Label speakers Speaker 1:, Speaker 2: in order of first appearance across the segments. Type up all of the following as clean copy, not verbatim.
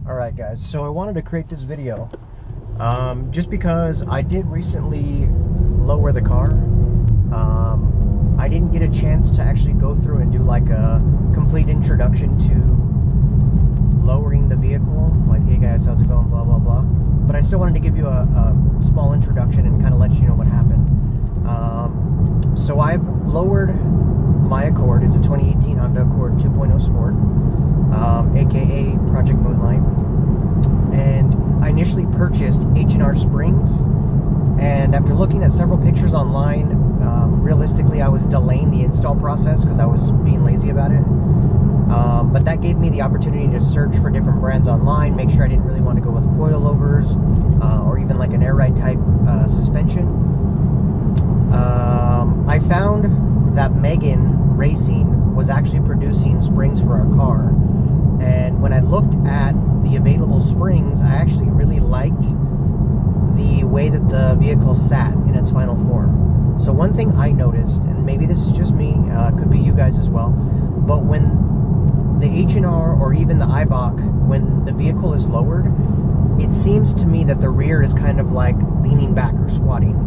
Speaker 1: Alright guys, so I wanted to create this video just because I did recently lower the car. I didn't get a chance to actually go through and do like a complete introduction to lowering the vehicle, like, hey guys, how's it going, blah blah blah, but I still wanted to give you a small introduction and kind of let you know what happened. So I've lowered my Accord. It's a 2018 Honda Accord 2.0 Sport, aka Project Moonlight, and I initially purchased H&R springs, and after looking at several pictures online, realistically I was delaying the install process because I was being lazy about it, but that gave me the opportunity to search for different brands online, make sure I didn't really want to go with coilovers or even like an air ride type suspension. I found that Megan Racing was actually producing springs for our car, and when I looked at the available springs, I actually really liked the way that the vehicle sat in its final form. So one thing I noticed, and maybe this is just me, could be you guys as well, but when the H&R or even the Eibach, when the vehicle is lowered, it seems to me that the rear is kind of like leaning back or squatting.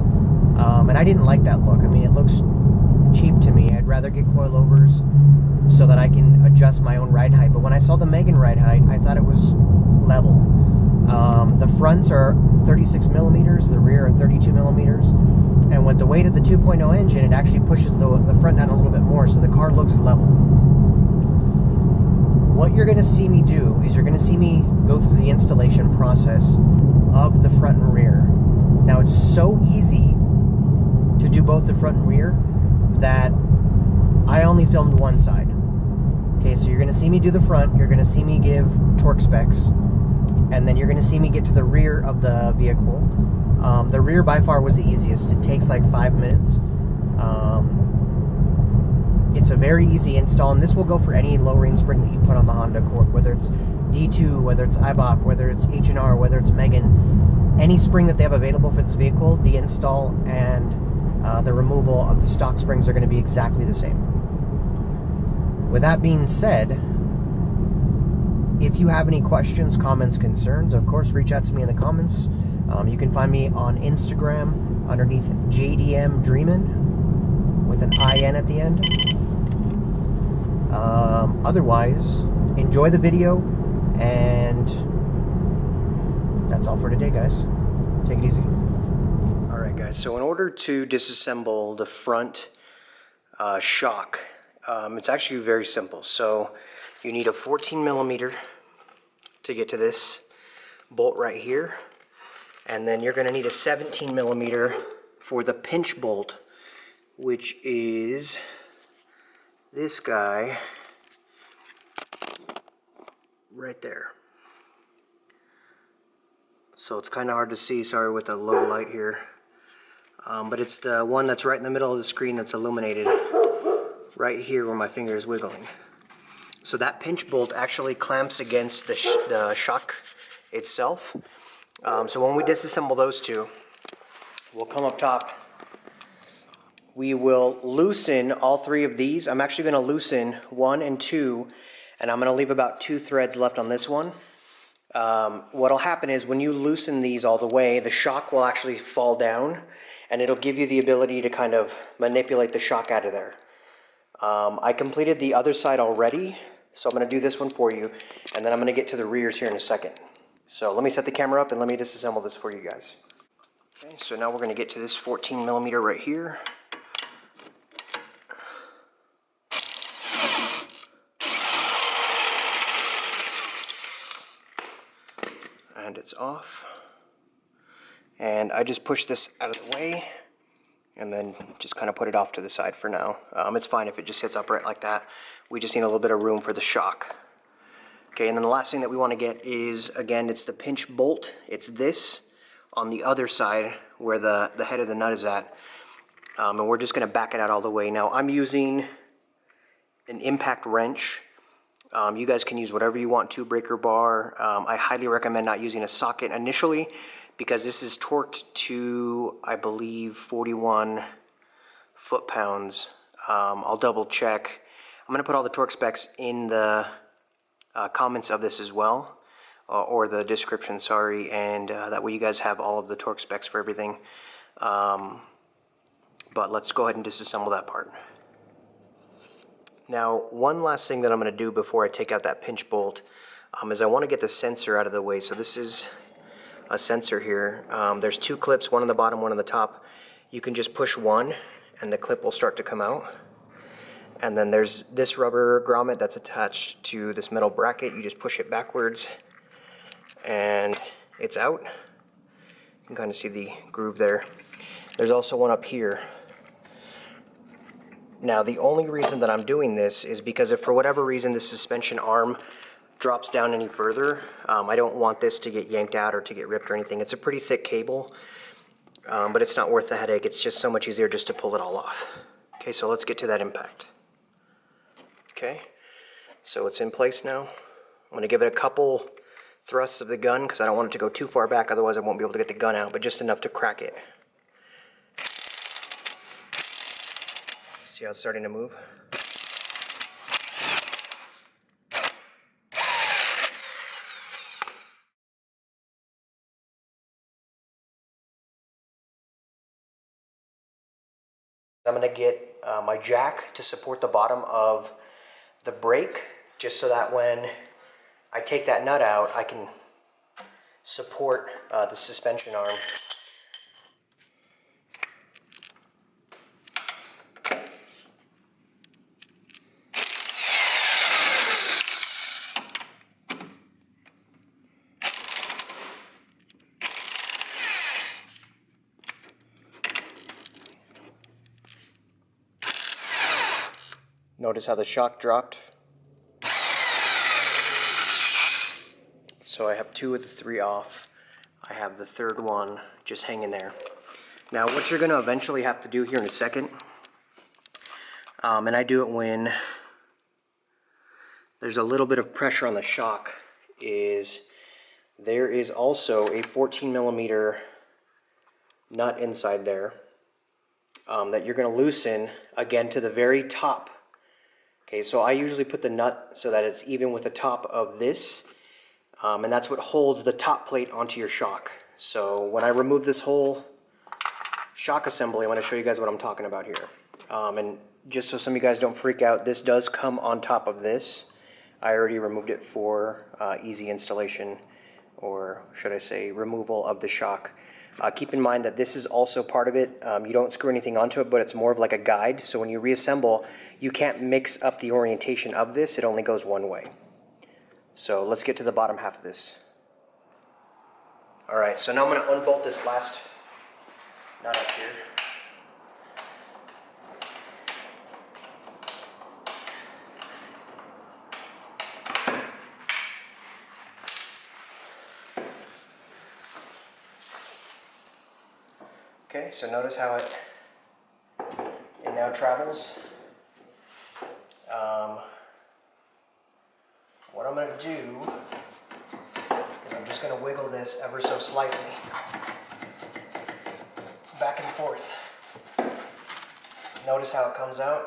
Speaker 1: And I didn't like that look. I mean, it looks cheap to me. I'd rather get coilovers so that I can adjust my own ride height. But when I saw the Megan ride height, I thought it was level. The fronts are 36 millimeters, the rear are 32 millimeters. And with the weight of the 2.0 engine, it actually pushes the front down a little bit more, so the car looks level. What you're going to see me do is you're going to see me go through the installation process of the front and rear. Now, it's so easy to do both the front and rear that I only filmed one side. Okay, so you're going to see me do the front, you're going to see me give torque specs, and then you're going to see me get to the rear of the vehicle. The rear by far was the easiest. It takes like 5 minutes. It's a very easy install, and this will go for any lowering spring that you put on the Honda Accord, whether it's D2, whether it's Eibach, whether it's H&R, whether it's Megan. Any spring that they have available for this vehicle, the install and the removal of the stock springs are going to be exactly the same. With that being said, if you have any questions, comments, concerns, of course, reach out to me in the comments. You can find me on Instagram underneath JDM Dreamin' with an IN at the end. Otherwise, enjoy the video, and that's all for today, guys. Take it easy. Alright guys, so in order to disassemble the front shock, it's actually very simple. So you need a 14 millimeter to get to this bolt right here, and then you're going to need a 17 millimeter for the pinch bolt, which is this guy right there. So it's kind of hard to see, sorry with the low light here, but it's the one that's right in the middle of the screen that's illuminated right here where my finger is wiggling. So that pinch bolt actually clamps against the shock itself. So when we disassemble those two, we'll come up top. We will loosen all three of these. I'm actually going to loosen 1 and 2, and I'm going to leave about 2 threads left on this one. What'll happen is when you loosen these all the way, the shock will actually fall down, and it'll give you the ability to kind of manipulate the shock out of there. I completed the other side already, so I'm going to do this one for you, and then I'm going to get to the rears here in a second. So let me set the camera up and let me disassemble this for you guys. Okay, so now we're going to get to this 14 millimeter right here. And it's off. And I just push this out of the way and then just kind of put it off to the side for now. It's fine if it just sits upright like that. We just need a little bit of room for the shock. Okay, and then the last thing that we want to get is, again, it's the pinch bolt. It's this on the other side where the head of the nut is at. And we're just going to back it out all the way. Now, I'm using an impact wrench. You guys can use whatever you want to, breaker bar. I highly recommend not using a socket initially because this is torqued to, I believe, 41 foot-pounds. I'll double check. I'm going to put all the torque specs in the comments of this as well. or the description, sorry, and that way you guys have all of the torque specs for everything. But let's go ahead and disassemble that part. Now, one last thing that I'm going to do before I take out that pinch bolt is I want to get the sensor out of the way. So this is a sensor here. There's two clips, one on the bottom, one on the top. You can just push one and the clip will start to come out. And then there's this rubber grommet that's attached to this metal bracket. You just push it backwards and it's out. You can kind of see the groove there. There's also one up here. Now, the only reason that I'm doing this is because if for whatever reason the suspension arm drops down any further, I don't want this to get yanked out or to get ripped or anything. It's a pretty thick cable, but it's not worth the headache. It's just so much easier just to pull it all off. Okay, so let's get to that impact. Okay, so it's in place now. I'm going to give it a couple thrusts of the gun because I don't want it to go too far back, otherwise I won't be able to get the gun out, but just enough to crack it. See how it's starting to move? I'm going to get my jack to support the bottom of the brake, just so that when I take that nut out, I can support the suspension arm. Notice how the shock dropped. So I have 2 of the 3 off. I have the third one just hanging there. Now what you're going to eventually have to do here in a second, and I do it when there's a little bit of pressure on the shock, is there is also a 14mm nut inside there that you're going to loosen again to the very top. Okay, so I usually put the nut so that it's even with the top of this, and that's what holds the top plate onto your shock. So when I remove this whole shock assembly, I want to show you guys what I'm talking about here. And just so some of you guys don't freak out, this does come on top of this. I already removed it for easy installation, or should I say removal of the shock. Keep in mind that this is also part of it. You don't screw anything onto it, but it's more of like a guide. So when you reassemble, you can't mix up the orientation of this. It only goes one way. So let's get to the bottom half of this. All right, so now I'm going to unbolt this last nut up here. Okay, so notice how it now travels. What I'm going to do is I'm just going to wiggle this ever so slightly back and forth. Notice how it comes out.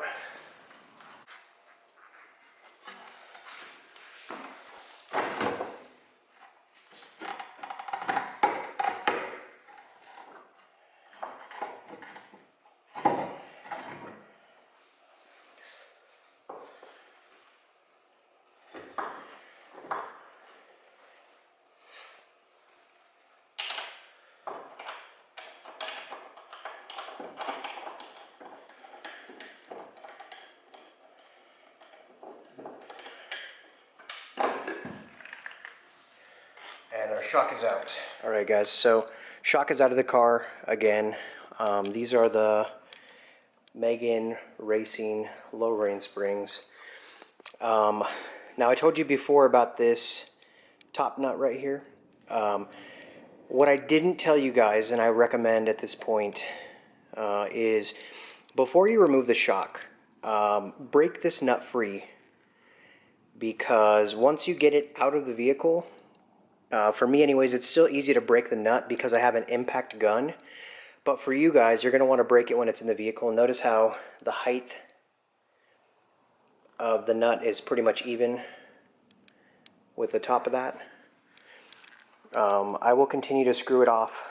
Speaker 1: And our shock is out. Alright guys, so shock is out of the car again. These are the Megan Racing low-rain springs. Now I told you before about this top nut right here. What I didn't tell you guys, and I recommend at this point, is before you remove the shock, break this nut free, because once you get it out of the vehicle, for me anyways, it's still easy to break the nut because I have an impact gun. But for you guys, you're going to want to break it when it's in the vehicle. Notice how the height of the nut is pretty much even with the top of that. I will continue to screw it off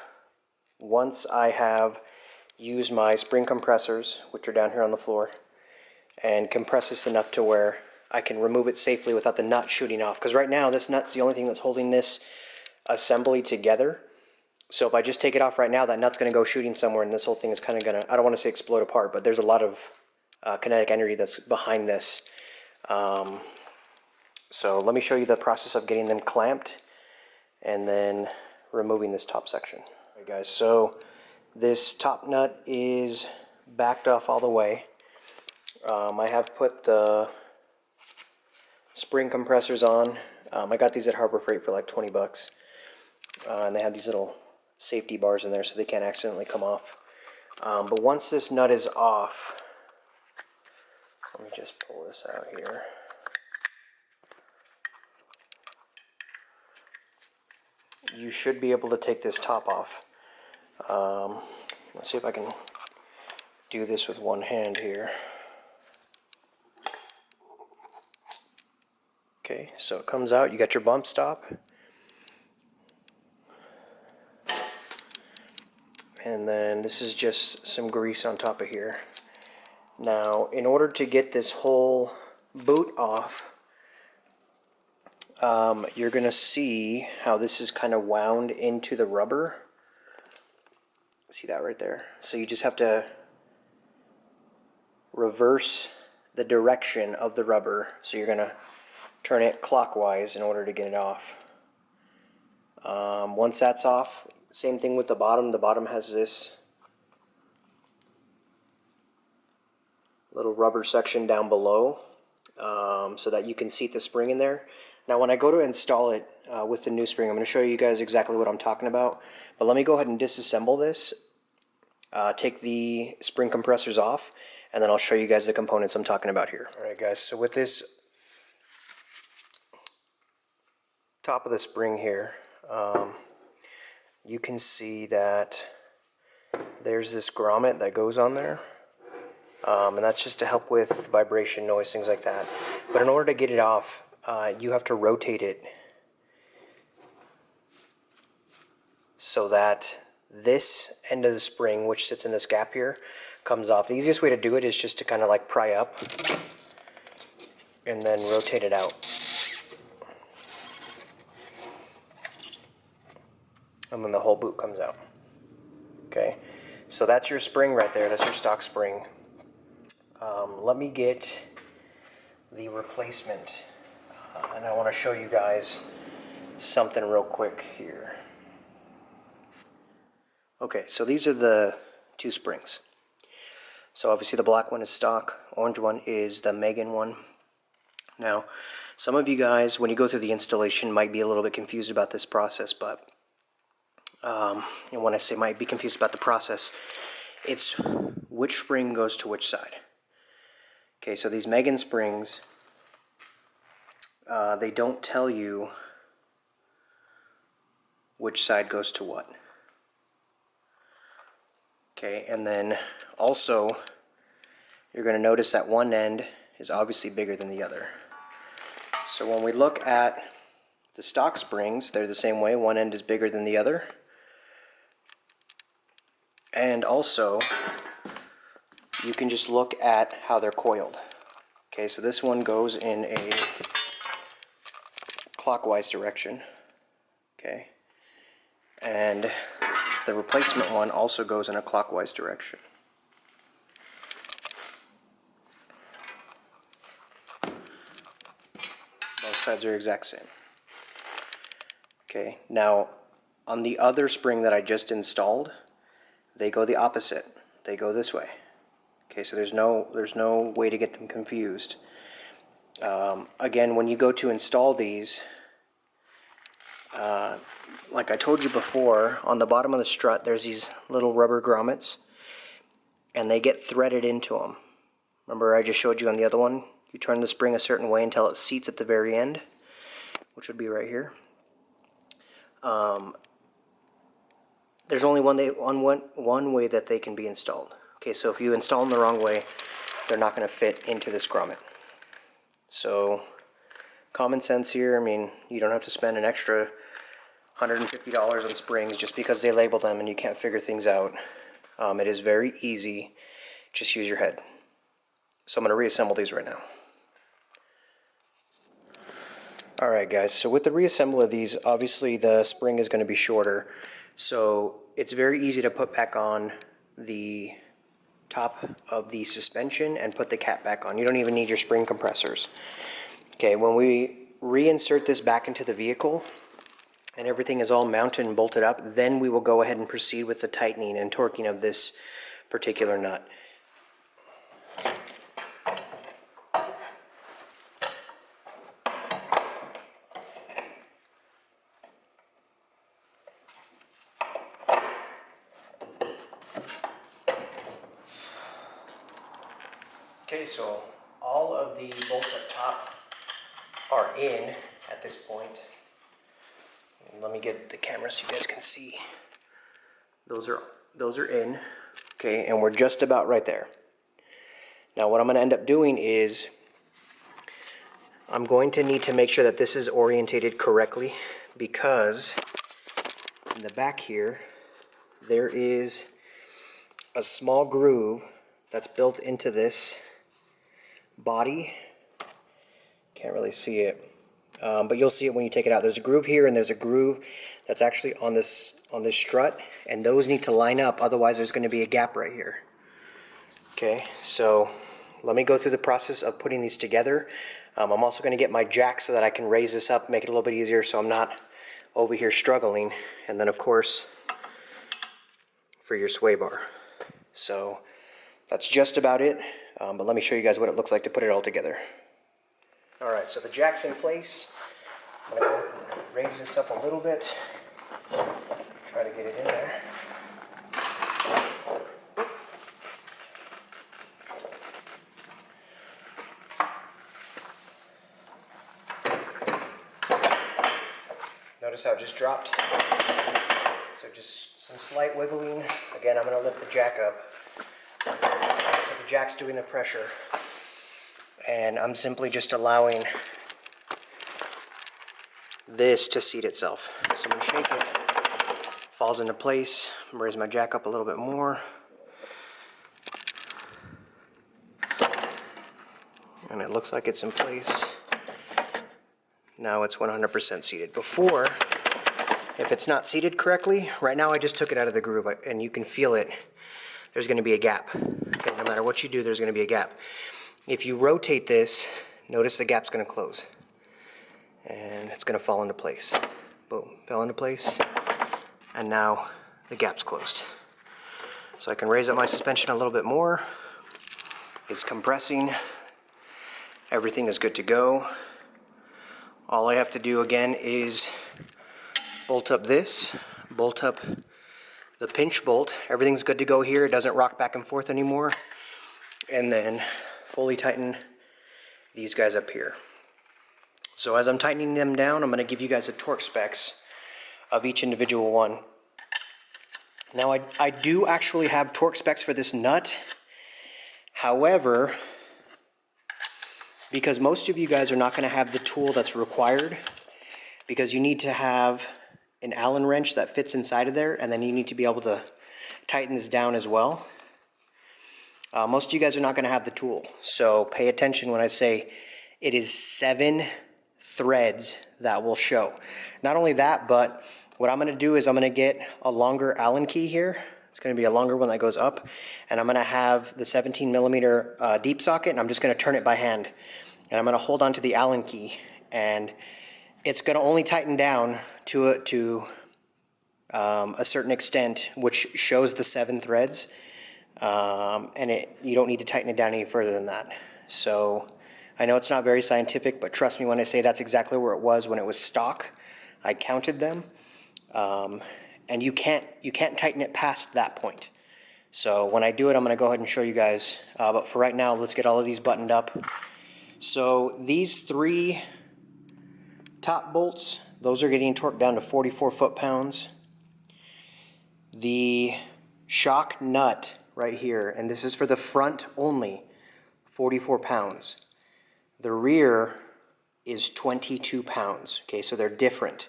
Speaker 1: once I have used my spring compressors, which are down here on the floor, and compress this enough to where I can remove it safely without the nut shooting off. Because right now this nut's the only thing that's holding this assembly together. So if I just take it off right now, that nut's going to go shooting somewhere, and this whole thing is kind of going to, I don't want to say explode apart, but there's a lot of kinetic energy that's behind this. So let me show you the process of getting them clamped and then removing this top section. Alright guys, so this top nut is backed off all the way. I have put the spring compressors on. I got these at Harbor Freight for like 20 bucks. And they have these little safety bars in there so they can't accidentally come off. But once this nut is off, let me just pull this out here. You should be able to take this top off. Let's see if I can do this with one hand here. Okay, so it comes out, you got your bump stop. And then this is just some grease on top of here. Now, in order to get this whole boot off, you're going to see how this is kind of wound into the rubber. See that right there? So you just have to reverse the direction of the rubber. So you're going to turn it clockwise in order to get it off. Once that's off, same thing with the bottom. The bottom has this little rubber section down below so that you can seat the spring in there. Now when I go to install it with the new spring, I'm going to show you guys exactly what I'm talking about. But let me go ahead and disassemble this, take the spring compressors off, and then I'll show you guys the components I'm talking about here. Alright guys, so with this top of the spring here, you can see that there's this grommet that goes on there. And that's just to help with vibration, noise, things like that. But in order to get it off, you have to rotate it so that this end of the spring, which sits in this gap here, comes off. The easiest way to do it is just to kind of like pry up and then rotate it out. And then the whole boot comes out. Okay, so that's your spring right there. That's your stock spring. Let me get the replacement, and I want to show you guys something real quick here. Okay, so these are the two springs. So obviously the black one is stock, orange one is the Megan one. Now, some of you guys, when you go through the installation, might be a little bit confused about this process, but and when I say might be confused about the process, it's which spring goes to which side. Okay, so these Megan springs, they don't tell you which side goes to what. Okay, and then also you're going to notice that one end is obviously bigger than the other. So when we look at the stock springs, they're the same way. One end is bigger than the other. And also, you can just look at how they're coiled. Okay, so this one goes in a clockwise direction. Okay, and the replacement one also goes in a clockwise direction. Both sides are exact same. Okay, now on the other spring that I just installed, they go the opposite. They go this way. Okay, so there's no way to get them confused. Again, when you go to install these, like I told you before, on the bottom of the strut there's these little rubber grommets, and they get threaded into them. Remember I just showed you on the other one? You turn the spring a certain way until it seats at the very end, which would be right here. There's only one way that they can be installed. Okay, so if you install them the wrong way, they're not going to fit into this grommet. So, common sense here. I mean, you don't have to spend an extra $150 on springs just because they label them and you can't figure things out. It is very easy. Just use your head. So I'm going to reassemble these right now. Alright guys, so with the reassembly of these, obviously the spring is going to be shorter. So it's very easy to put back on the top of the suspension and put the cap back on. You don't even need your spring compressors. Okay, when we reinsert this back into the vehicle and everything is all mounted and bolted up, then we will go ahead and proceed with the tightening and torquing of this particular nut. Okay, so all of the bolts up top are in at this point. Let me get the camera so you guys can see. Those are in. Okay, and we're just about right there. Now what I'm going to end up doing is I'm going to need to make sure that this is orientated correctly, because in the back here there is a small groove that's built into this body. Can't really see it, but you'll see it when you take it out. There's a groove here and there's a groove that's actually on this strut, and those need to line up, otherwise there's going to be a gap right here. Okay, so let me go through the process of putting these together. I'm also going to get my jack so that I can raise this up, make it a little bit easier so I'm not over here struggling. And then of course for your sway bar. So that's just about it, but let me show you guys what it looks like to put it all together. Alright, so the jack's in place. I'm going to go raise this up a little bit, try to get it in there. Notice how it just dropped. So just some slight wiggling. Again, I'm going to lift the jack up. So the jack's doing the pressure. And I'm simply just allowing this to seat itself. So I'm going to shake it. Falls into place. I'm going to raise my jack up a little bit more. And it looks like it's in place. Now it's 100% seated. Before, if it's not seated correctly, right now I just took it out of the groove and you can feel it. There's going to be a gap. Okay, no matter what you do, there's going to be a gap. If you rotate this, notice the gap's going to close. And it's going to fall into place. Boom, fell into place. And now the gap's closed. So I can raise up my suspension a little bit more. It's compressing. Everything is good to go. All I have to do again is bolt up this, bolt up the pinch bolt. Everything's good to go here. It doesn't rock back and forth anymore. And then fully tighten these guys up here. So as I'm tightening them down, I'm going to give you guys the torque specs of each individual one. Now I do actually have torque specs for this nut. However, because most of you guys are not going to have the tool that's required, because you need to have an Allen wrench that fits inside of there, and then you need to be able to tighten this down as well. Most of you guys are not going to have the tool, so pay attention when I say it is 7 threads that will show. Not only that, but what I'm going to do is I'm going to get a longer Allen key here. It's going to be a longer one that goes up, and I'm going to have the 17 millimeter deep socket, and I'm just going to turn it by hand. And I'm going to hold on to the Allen key, and it's going to only tighten down to a certain extent, which shows the 7 threads. And you don't need to tighten it down any further than that. So I know it's not very scientific, but trust me when I say that's exactly where it was when it was stock. I counted them, and you can't tighten it past that point. So when I do it, I'm going to go ahead and show you guys. But for right now, let's get all of these buttoned up. So these 3 top bolts, those are getting torqued down to 44 foot-pounds. The shock nut right here, and this is for the front only, 44 pounds. The rear is 22 pounds. Okay, so they're different.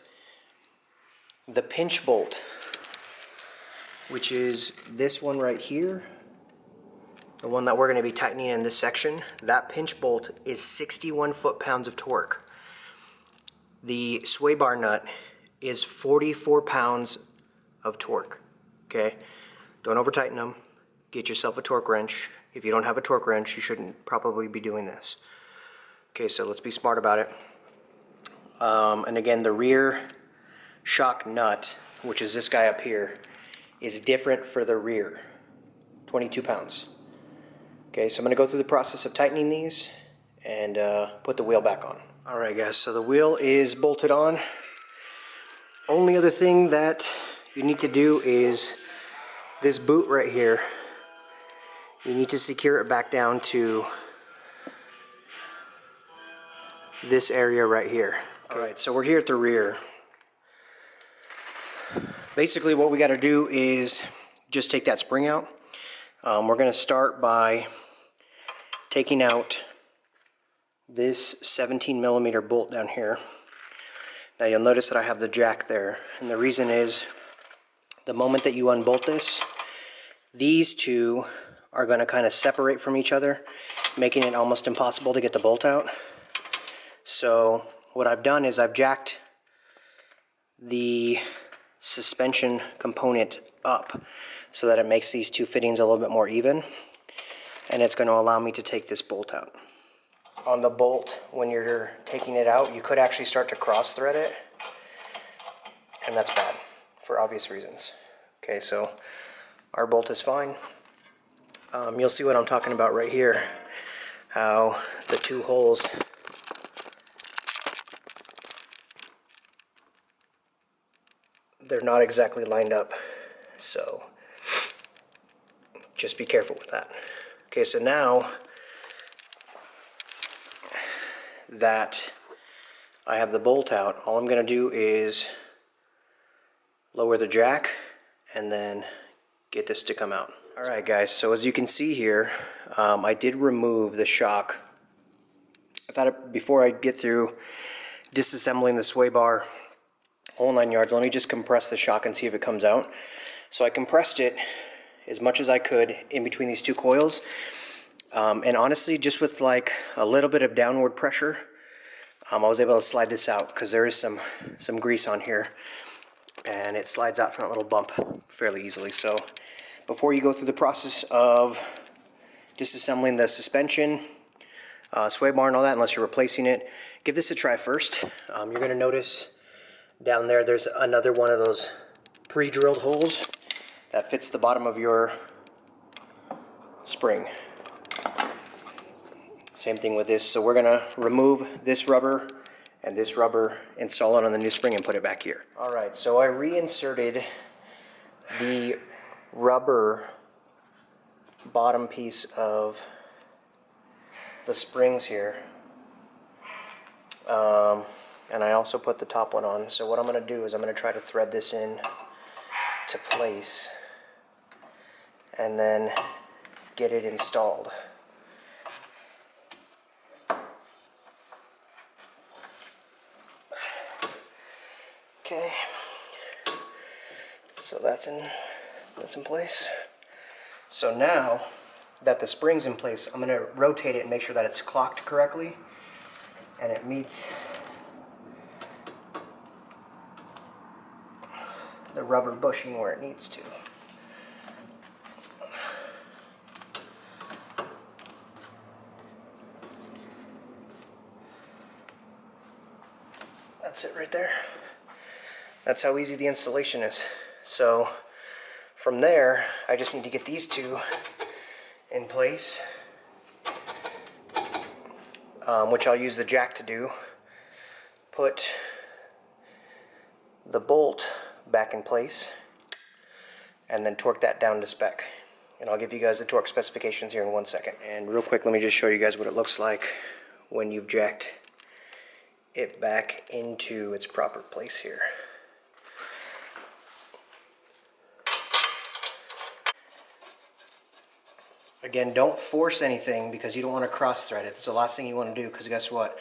Speaker 1: the pinch bolt, which is this one right here, the one that we're going to be tightening in this section, that pinch bolt is 61 foot-pounds of torque. The sway bar nut is 44 pounds of torque. Okay, don't over tighten them. Get yourself a torque wrench. If you don't have a torque wrench, you shouldn't probably be doing this. Okay, so let's be smart about it. And again, the rear shock nut, which is this guy up here, is different for the rear, 22 pounds. Okay, so I'm going to go through the process of tightening these and put the wheel back on. Alright guys, so the wheel is bolted on. Only other thing that you need to do is this boot right here. You need to secure it back down to this area right here. Alright, so we're here at the rear. Basically what we got to do is just take that spring out. We're going to start by taking out this 17 millimeter bolt down here. Now you'll notice that I have the jack there, and the reason is the moment that you unbolt this, these two are going to kind of separate from each other, making it almost impossible to get the bolt out. So what I've done is I've jacked the suspension component up so that it makes these two fittings a little bit more even, and it's going to allow me to take this bolt out. On the bolt, when you're taking it out, you could actually start to cross thread it, and that's bad for obvious reasons. Okay, so our bolt is fine. You'll see what I'm talking about right here, how the two holes they're not exactly lined up, so just be careful with that. Okay, so now that I have the bolt out, all I'm going to do is lower the jack and then get this to come out. Alright guys, so as you can see here, I did remove the shock. I thought before I get through disassembling the sway bar, whole 9 yards, let me just compress the shock and see if it comes out. So I compressed it as much as I could in between these two coils. And honestly, just with like a little bit of downward pressure, I was able to slide this out because there is some grease on here, and it slides out from that little bump fairly easily. So before you go through the process of disassembling the suspension, sway bar and all that, unless you're replacing it, give this a try first. You're going to notice down there there's another one of those pre-drilled holes that fits the bottom of your spring. Same thing with this. So we're going to remove this rubber and this rubber, install it on the new spring, and put it back here. Alright, so I reinserted the rubber bottom piece of the springs here. And I also put the top one on. So what I'm going to do is I'm going to try to thread this in to place and then get it installed. Okay, so that's in place. So now that the spring's in place, I'm going to rotate it and make sure that it's clocked correctly and it meets the rubber bushing where it needs to. That's it right there. That's how easy the installation is. So from there, I just need to get these two in place, which I'll use the jack to do. Put the bolt back in place and then torque that down to spec. And I'll give you guys the torque specifications here in 1 second. And real quick, let me just show you guys what it looks like when you've jacked it back into its proper place here. Again, don't force anything because you don't want to cross thread it. That's the last thing you want to do, because guess what?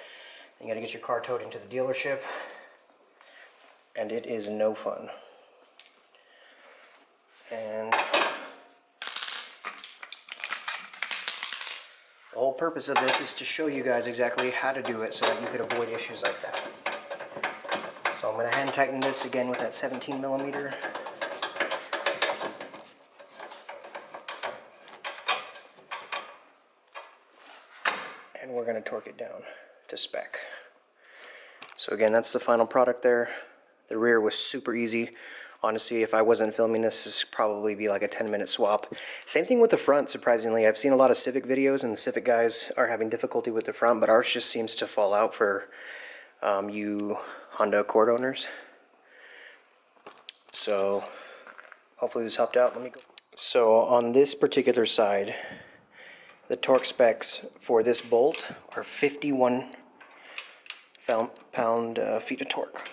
Speaker 1: You got to get your car towed into the dealership, and it is no fun. And the whole purpose of this is to show you guys exactly how to do it so that you could avoid issues like that. So I'm going to hand tighten this again with that 17mm. And we're going to torque it down to spec. So again, that's the final product there. The rear was super easy. Honestly, if I wasn't filming this, this would probably be like a 10-minute swap. Same thing with the front, surprisingly. I've seen a lot of Civic videos, and the Civic guys are having difficulty with the front, but ours just seems to fall out for you Honda Accord owners. So hopefully this helped out. Let me go. So on this particular side, the torque specs for this bolt are 51 pound-feet of torque.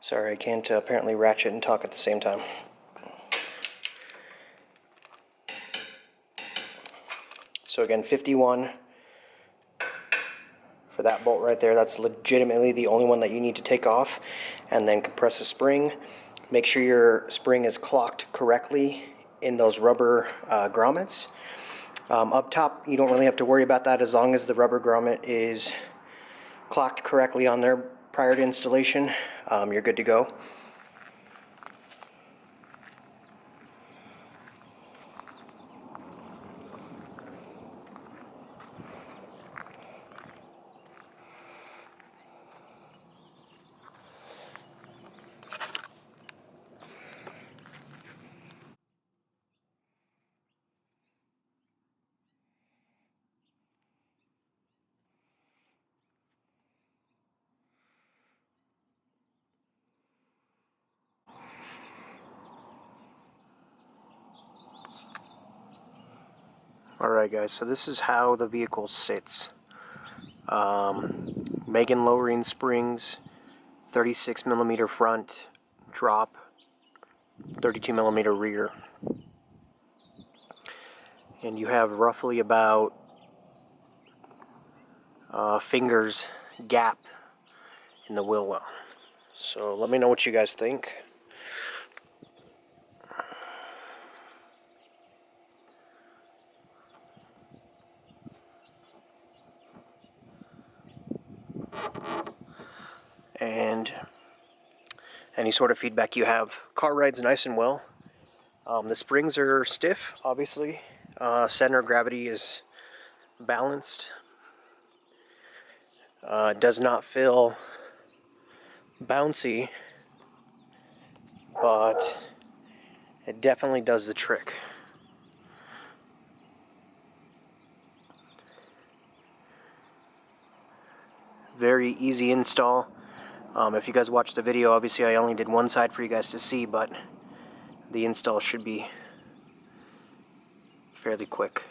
Speaker 1: Sorry, I can't apparently ratchet and talk at the same time. So again, 51 for that bolt right there. That's legitimately the only one that you need to take off. And then compress the spring. Make sure your spring is clocked correctly in those rubber grommets. Up top, you don't really have to worry about that as long as the rubber grommet is clocked correctly on there prior to installation. You're good to go. Alright guys, so this is how the vehicle sits. Megan lowering springs, 36mm front, drop, 32mm rear. And you have roughly about fingers gap in the wheel well. So let me know what you guys think. And any sort of feedback you have. Car rides nice and well. The springs are stiff, obviously. Center of gravity is balanced. Does not feel bouncy, but it definitely does the trick. Very easy install. If you guys watched the video, obviously I only did one side for you guys to see, but the install should be fairly quick.